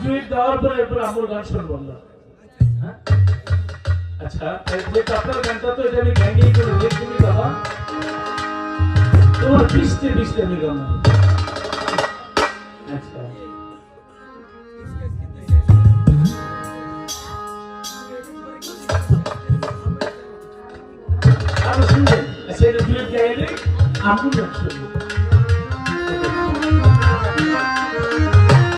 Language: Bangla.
জুইট দেওয়ার পরে এরপরে আমার গান শুনবো না। হ্যাঁ আচ্ছা আপনার গানটা তো এটা আমি ভেঙেই করে দেখছি বাবা, তোমার বৃষ্টি বৃষ্টি আমি গান। আচ্ছা শুনবেন, সেটা জুইট গাইলে আমার গান শুনবেন।